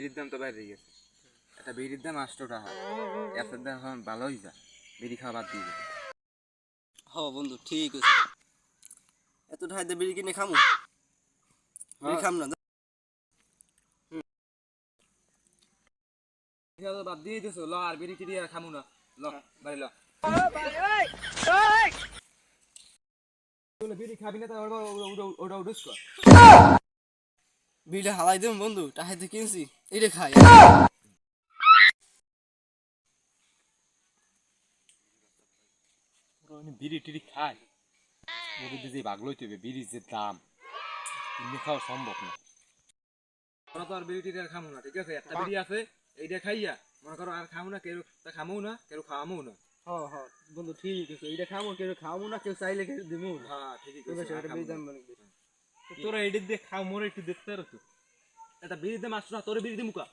বিড়ির দাম তো বাইরে গেছে। একটা বিড়ির দাম 8 টাকা, এত দাম এখন ভালোই যা, বিড়ি খাওয়া বাদ দিয়ে দেবে। হ বন্ধু ঠিক আছে, এত ঢাইতে বিড়ি কিনে খামু, বিড়ি খাম না। বাদ দিয়ে দিছো, ল আর বিড়ি টিড়ি আর খামু না, ল বাড়ি ল। বিড়ি খাবি না, ওটা উঠুস কর। বিড়িটা হালাই দেব বন্ধু, টাহাইতে কিনছি এটা খাই। বিড়ি টিড়ি খায়, ওদের যে বাগলই তৈবে, বিড়ির যে দাম কিনে খাওয়া সম্ভব না। আমরা তো আর বিড়ি টিড়ি আর খামু না, ঠিক আছে? একটা বিড়ি আছে, এইটা খাইয়া মনে করো আর খামু না, কেউ খামু না, কেউ খাওয়ামু না। হ্যাঁ হ্যাঁ বন্ধু ঠিক আছে, এটা খামো, কেউ খামো না, কেউ চাইলে কেউ দিমু না। হ্যাঁ ঠিকই তোরা কইছিস, সেটা বেশি দাম বলে তোরা এডি দিয়ে খাও, মোরে একটু দেখতে পারো তো। এটা বিড়ি দে মাছ না, তোর বিড়ি দি মুকা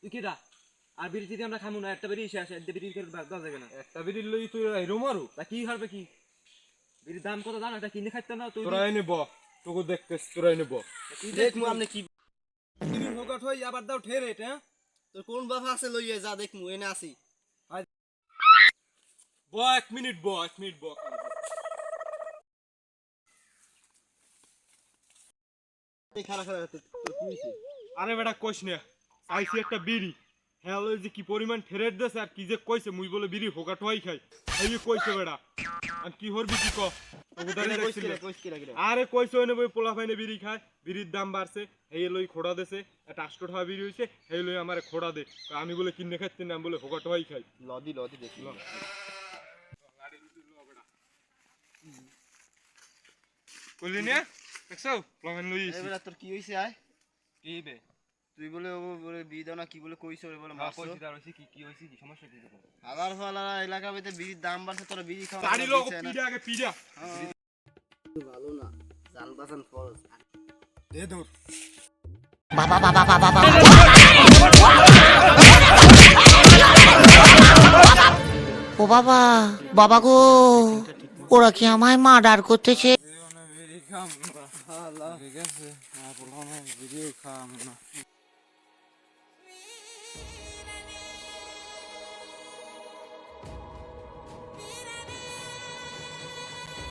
তুই কিটা? আর বিড়ি যদি আমরা খামু না, একটা বিড়ি শেষ, একটা বিড়ি করে বাদ যাবে না। একটা বিড়ি লই তুই এরো মারু, তা কি হবে কি? বিড়ির দাম কত জানো? এটা কিনে খাইতে না তুই। তোরা এনে ব, তোকে দেখতেছ, তোরা এনে ব। দেখমু আমনে কি বিড়ির হোগাট হই আবার দাও ঠেরে এটা। তোর কোন বাবা আছে লইয়ে যা, দেখমু এনে আসি। ব 1 মিনিট ব, 1 মিনিট ব। এই খারা খারা তোর কি হইছে? আরে বেটা কইস না, চাইছি একটা বিড়ি, হ্যাঁ লই যে কি পরিমাণ ঠেরের দেছে, আর কি যে কইছে মুই বলে বিড়ি হোগাট হই খাই, এই কইছে বেটা। আর কি হরবি কি ক? আরে কইছে ওনে বই পোলা ফাইনে বিড়ি খায়, বিড়ির দাম বাড়ছে, এই লই খোড়া দেছে, একটা 8 টাকা বিড়ি হইছে, এই লই আমারে খোড়া দে, আমি বলে কিনে খাইতে না, বলে হোগাট হই খাই। লদি দেখি কইলি না দেখছো প্লান লই এই বেটা তোর কি হইছে? আয় কি বে তুই বলে ও বলে বিড়ি দাও না, কি বলে কইছ রে? বলে মাছ কইছি দাঁড়াইছি, কি হইছে, কি সমস্যা কি? আবার ফালা এলাকা বেতে বিড়ির দাম বাড়ছে, তোরা বিড়ি খাওয়া গাড়ি লোক পিডা আগে পিডা ভালো না, জান বাঁচান ফরজ। দে দূর ও বাবা, বাবা গো, ওরা কি আমায় মার্ডার করতেছে? ঠিক আছে, ভিডিও খাম না।